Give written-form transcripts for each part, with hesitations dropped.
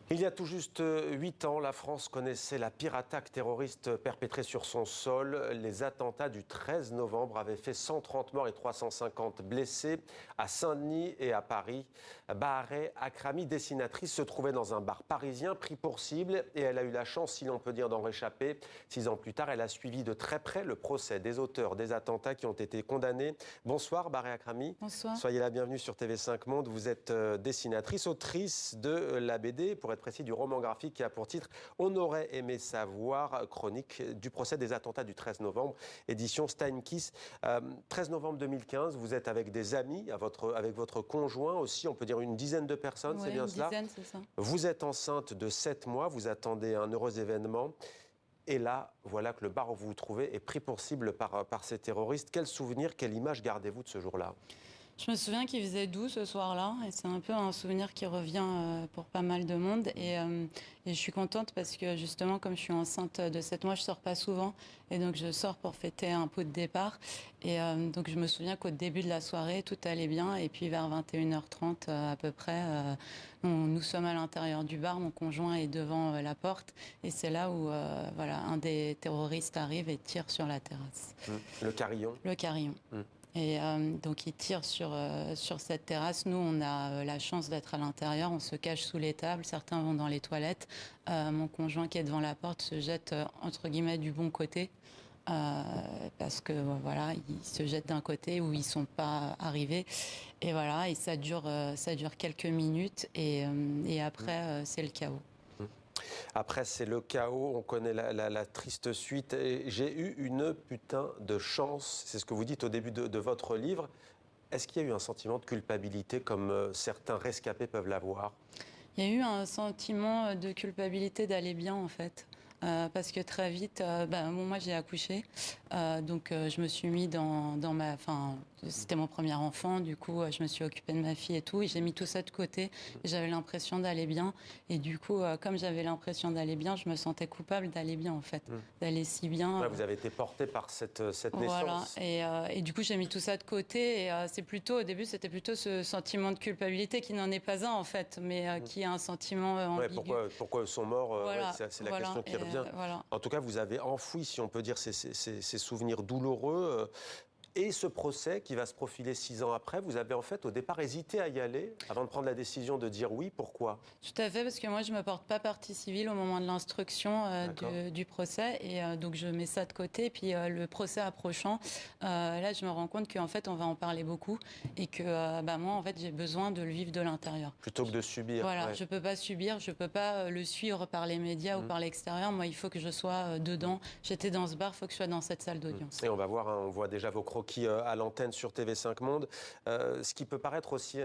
Il y a tout juste 8 ans, la France connaissait la pire attaque terroriste perpétrée sur son sol. Les attentats du 13 novembre avaient fait 130 morts et 350 blessés à Saint-Denis et à Paris. Bahareh Akrami, dessinatrice, se trouvait dans un bar parisien pris pour cible et elle a eu la chance, si l'on peut dire, d'en réchapper. 6 ans plus tard, elle a suivi de très près le procès des auteurs des attentats qui ont été condamnés. Bonsoir Bahareh Akrami. Bonsoir. Soyez la bienvenue sur TV5 Monde. Vous êtes dessinatrice, autrice de la BD, pour être précis, du roman graphique qui a pour titre « On aurait aimé savoir », chronique du procès des attentats du 13 novembre, édition Steinkiss. 13 novembre 2015, vous êtes avec des amis, avec votre conjoint aussi, on peut dire une dizaine de personnes, Oui, c'est bien cela? une dizaine, c'est ça. Vous êtes enceinte de 7 mois, vous attendez un heureux événement. Et là, voilà que le bar où vous vous trouvez est pris pour cible par ces terroristes. Quel souvenir, quelle image gardez-vous de ce jour-là? Je me souviens qu'il faisait doux ce soir-là, et c'est un peu un souvenir qui revient pour pas mal de monde. Et je suis contente parce que justement, comme je suis enceinte de 7 mois, je sors pas souvent, et donc je sors pour fêter un pot de départ. Et donc je me souviens qu'au début de la soirée, tout allait bien, et puis vers 21h30 à peu près, nous sommes à l'intérieur du bar, mon conjoint est devant la porte, et c'est là où voilà, un des terroristes arrive et tire sur la terrasse. Le carillon. Le carillon. Et donc il tire sur cette terrasse. Nous, on a la chance d'être à l'intérieur. On se cache sous les tables. Certains vont dans les toilettes. Mon conjoint qui est devant la porte se jette entre guillemets du bon côté. Parce que voilà, ils se jettent d'un côté où ils sont pas arrivés. Et voilà, et ça dure quelques minutes. Et après, c'est le chaos. Après, c'est le chaos, on connaît la triste suite. J'ai eu une putain de chance, c'est ce que vous dites au début de votre livre. Est-ce qu'il y a eu un sentiment de culpabilité comme certains rescapés peuvent l'avoir? Il y a eu un sentiment de culpabilité d'aller bien, en fait. Parce que très vite, moi j'ai accouché, donc je me suis mis dans ma, enfin c'était mon premier enfant, du coup je me suis occupée de ma fille et tout, et j'ai mis tout ça de côté. J'avais l'impression d'aller bien, et du coup comme j'avais l'impression d'aller bien, je me sentais coupable d'aller bien en fait, d'aller si bien. Ouais, vous avez été portée par cette Voilà, naissance. et du coup j'ai mis tout ça de côté, et c'est plutôt au début c'était plutôt ce sentiment de culpabilité qui n'en est pas un en fait, mais qui est un sentiment Ouais, ambigu. pourquoi ils sont morts? Voilà, c'est la voilà, question qui et, revient. voilà. En tout cas, vous avez enfoui, si on peut dire, ces souvenirs douloureux. Et ce procès qui va se profiler 6 ans après, vous avez en fait au départ hésité à y aller avant de prendre la décision de dire oui. Pourquoi? Tout à fait, parce que moi je me porte pas partie civile au moment de l'instruction du procès, et donc je mets ça de côté. Et puis le procès approchant, là je me rends compte qu'en fait on va en parler beaucoup, et que moi en fait j'ai besoin de le vivre de l'intérieur. Plutôt que de subir. Voilà, Ouais. je peux pas subir, je peux pas le suivre par les médias ou par l'extérieur. Moi il faut que je sois dedans. J'étais dans ce bar, il faut que je sois dans cette salle d'audience. Et on va voir, hein, on voit déjà vos croquis à l'antenne sur TV5 Monde. Ce qui peut paraître aussi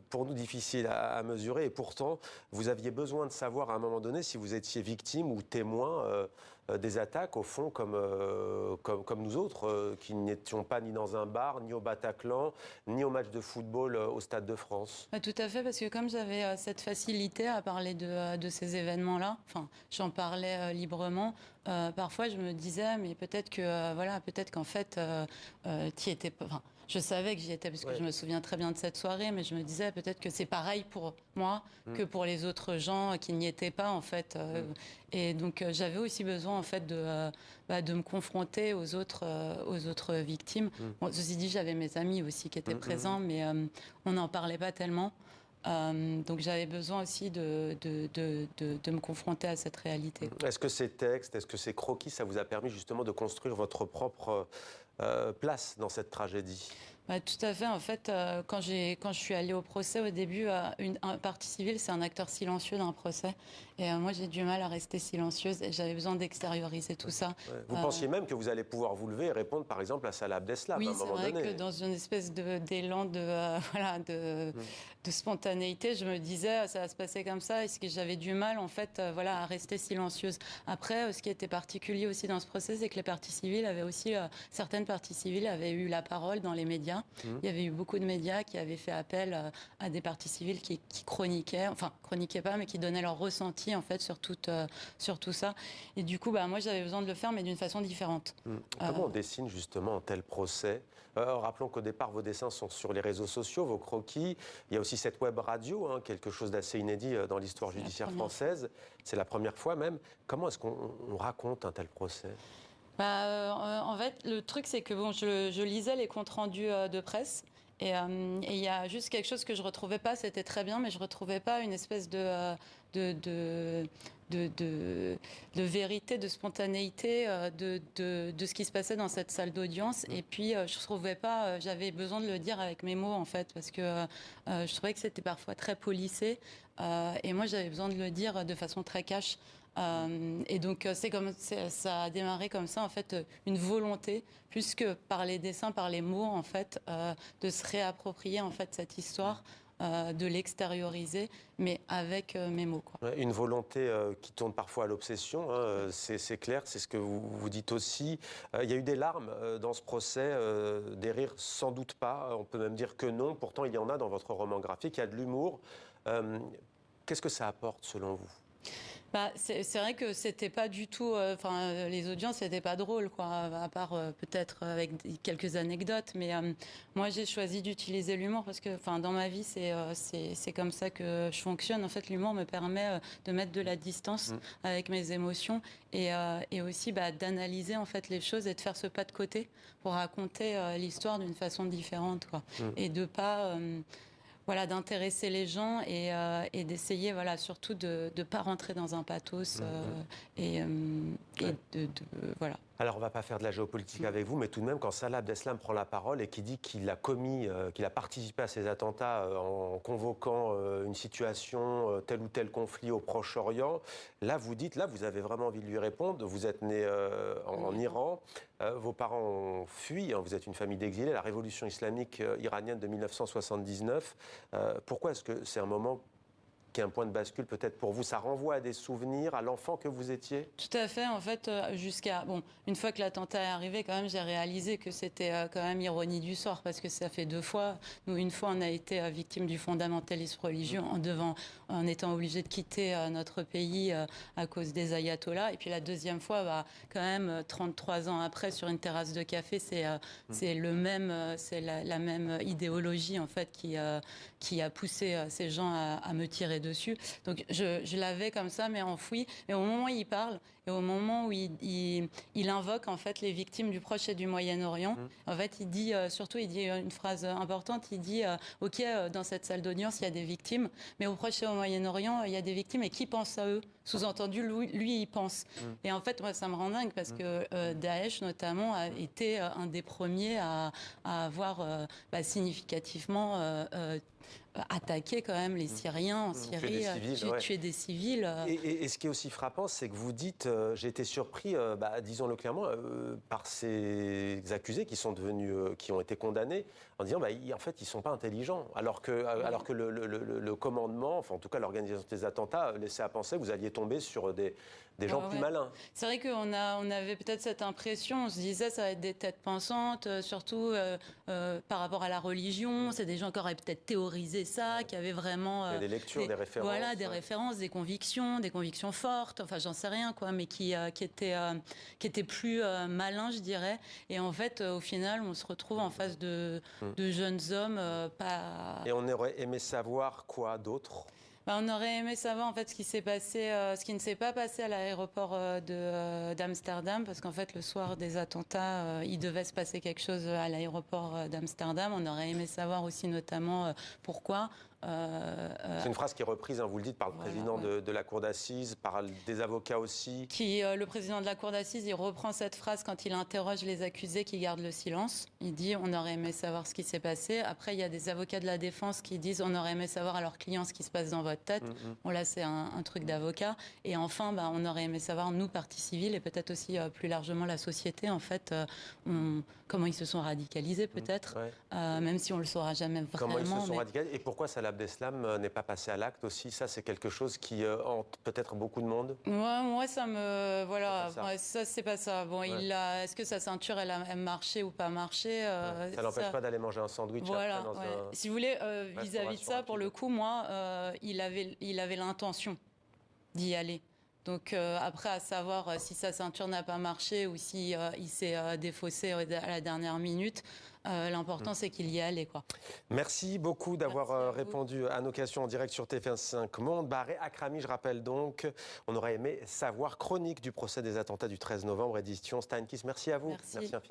pour nous difficile à mesurer, et pourtant vous aviez besoin de savoir à un moment donné si vous étiez victime ou témoin des attaques, au fond, comme nous autres, qui n'étions pas ni dans un bar, ni au Bataclan, ni au match de football au Stade de France. Tout à fait, parce que comme j'avais cette facilité à parler de ces événements-là, enfin, j'en parlais librement. Parfois, je me disais, mais peut-être que peut-être qu'en fait, t'y étais pas. Enfin, je savais que j'y étais parce que je me souviens très bien de cette soirée, mais je me disais peut-être que c'est pareil pour moi que pour les autres gens qui n'y étaient pas en fait. Et donc j'avais aussi besoin en fait de me confronter aux autres victimes. Bon, ceci dit, j'avais mes amis aussi qui étaient présents, mais on n'en parlait pas tellement. Donc j'avais besoin aussi de me confronter à cette réalité. Est-ce que ces textes, est-ce que ces croquis, ça vous a permis justement de construire votre propre place dans cette tragédie? Tout à fait. En fait, quand je suis allée au procès, au début, un partie civile, c'est un acteur silencieux d'un procès. Et moi, j'ai du mal à rester silencieuse, et j'avais besoin d'extérioriser tout ça. Ouais. Vous pensiez même que vous allez pouvoir vous lever et répondre, par exemple, à Salah Abdeslam Oui, à un c'est moment vrai donné. que dans une espèce d'élan de spontanéité, je me disais, ça va se passer comme ça. Est-ce que j'avais du mal, en fait, à rester silencieuse. Après, ce qui était particulier aussi dans ce procès, c'est que les parties civiles avaient aussi, certaines parties civiles avaient eu la parole dans les médias. médias. Il y avait eu beaucoup de médias qui avaient fait appel à des parties civiles qui chroniquaient, enfin chroniquaient pas, mais qui donnaient leur ressenti en fait sur tout ça. Et du coup, moi j'avais besoin de le faire, mais d'une façon différente. Comment on dessine justement un tel procès? Rappelons qu'au départ, vos dessins sont sur les réseaux sociaux, vos croquis. Il y a aussi cette web radio, quelque chose d'assez inédit dans l'histoire judiciaire française. C'est la première fois même. Comment est-ce qu'on raconte un tel procès? En fait, le truc, c'est que je lisais les comptes rendus de presse. Et il y a juste quelque chose que je retrouvais pas, c'était très bien, mais je retrouvais pas une espèce de vérité, de spontanéité de ce qui se passait dans cette salle d'audience. Et puis, je trouvais pas, j'avais besoin de le dire avec mes mots, en fait, parce que je trouvais que c'était parfois très policé. Et moi, j'avais besoin de le dire de façon très cash. Et donc ça a démarré comme ça en fait une volonté plus que par les dessins, par les mots en fait de se réapproprier en fait cette histoire, de l'extérioriser, mais avec mes mots quoi. Ouais, une volonté qui tourne parfois à l'obsession, c'est clair, c'est ce que vous dites aussi. Il y a eu des larmes dans ce procès, des rires sans doute pas, on peut même dire que non, pourtant il y en a dans votre roman graphique, il y a de l'humour. Qu'est-ce que ça apporte selon vous? C'est vrai que c'était pas du tout. Les audiences, c'était pas drôle, quoi. À part peut-être avec quelques anecdotes. Mais moi, j'ai choisi d'utiliser l'humour parce que, dans ma vie, c'est comme ça que je fonctionne. En fait, l'humour me permet de mettre de la distance avec mes émotions et aussi d'analyser en fait les choses et de faire ce pas de côté pour raconter l'histoire d'une façon différente, quoi. Et de pas d'intéresser les gens et d'essayer surtout de ne pas rentrer dans un pathos voilà. Alors, on ne va pas faire de la géopolitique avec vous, mais tout de même, quand Salah Abdeslam prend la parole et qui dit qu'il a qu'il a participé à ces attentats en convoquant une situation, tel ou tel conflit au Proche-Orient, là, vous avez vraiment envie de lui répondre. Vous êtes né en Iran, vos parents ont fui, vous êtes une famille d'exilés, la révolution islamique iranienne de 1979. Pourquoi est-ce que c'est un moment qui est un point de bascule peut-être pour vous? Ça renvoie à des souvenirs, à l'enfant que vous étiez? Tout à fait. En fait, une fois que l'attentat est arrivé, quand même, j'ai réalisé que c'était quand même ironie du sort, parce que ça fait 2 fois. Nous, une fois, on a été victime du fondamentalisme religieux en étant obligé de quitter notre pays à cause des ayatollahs. Et puis la deuxième fois, quand même, 33 ans après, sur une terrasse de café, c'est la même idéologie, en fait, qui a poussé ces gens à me tirer dessus. Donc je l'avais comme ça, mais enfoui. Mais au moment où il parle et au moment où il invoque en fait les victimes du Proche et du Moyen-Orient, en fait il dit il dit une phrase importante. Il dit ok, dans cette salle d'audience il y a des victimes, mais au Proche et au Moyen-Orient il y a des victimes et qui pense à eux? Sous-entendu, lui il pense. Et en fait moi ça me rend dingue parce que Daesh notamment a été un des premiers à avoir significativement attaquer quand même les Syriens en Syrie, tuer des civils. Et ce qui est aussi frappant, c'est que vous dites, j'ai été surpris, disons-le clairement, par ces accusés qui ont été condamnés, en disant, en fait, ils sont pas intelligents, alors que le commandement, enfin en tout cas l'organisation des attentats, laissait à penser que vous alliez tomber sur des gens plus malins. C'est vrai qu'on avait peut-être cette impression, on se disait ça va être des têtes pensantes, surtout par rapport à la religion, c'est des gens qui auraient peut-être théorisé ça, qui avaient vraiment... des lectures, des références. Voilà, des références, des convictions fortes, enfin j'en sais rien quoi, mais qui étaient plus malins je dirais. Et en fait au final on se retrouve en face de jeunes hommes pas... Et on aurait aimé savoir quoi d'autre? On aurait aimé savoir en fait ce qui s'est passé, ce qui ne s'est pas passé à l'aéroport d'Amsterdam, parce qu'en fait le soir des attentats, il devait se passer quelque chose à l'aéroport d'Amsterdam. On aurait aimé savoir aussi notamment pourquoi. C'est une phrase qui est reprise, vous le dites, par le président de la cour d'assises, par des avocats aussi. Le président de la cour d'assises, il reprend cette phrase quand il interroge les accusés qui gardent le silence. Il dit on aurait aimé savoir ce qui s'est passé. Après, il y a des avocats de la défense qui disent on aurait aimé savoir à leurs clients ce qui se passe dans votre tête. Bon, là, c'est un truc d'avocat. Et enfin, on aurait aimé savoir, nous, partie civile, et peut-être aussi plus largement la société, en fait, comment ils se sont radicalisés, peut-être, même si on ne le saura jamais vraiment. Comment ils se sont radicalisés et pourquoi Salah Abdeslam n'est pas passé à l'acte aussi. Ça, c'est quelque chose qui hante peut-être beaucoup de monde. Moi, ça me... Voilà, C'est pas ça. ouais, ça, c'est pas ça. Bon, Ouais. est-ce que sa ceinture, elle a marché ou pas marché Ça n'empêche pas d'aller manger un sandwich Voilà, après dans ouais. un... Si vous voulez, vis-à-vis de ça, pour le rapide. coup, moi, il avait l'intention d'y aller. Donc après, à savoir si sa ceinture n'a pas marché ou si il s'est défaussé à la dernière minute, l'important c'est qu'il y est allé, quoi. Merci beaucoup Merci à d'avoir vous. répondu à nos questions en direct sur TF5 Monde. Barré Akrami, je rappelle donc, on aurait aimé savoir chronique du procès des attentats du 13 novembre, édition Steinkiss. Merci à vous. Merci. Merci infiniment.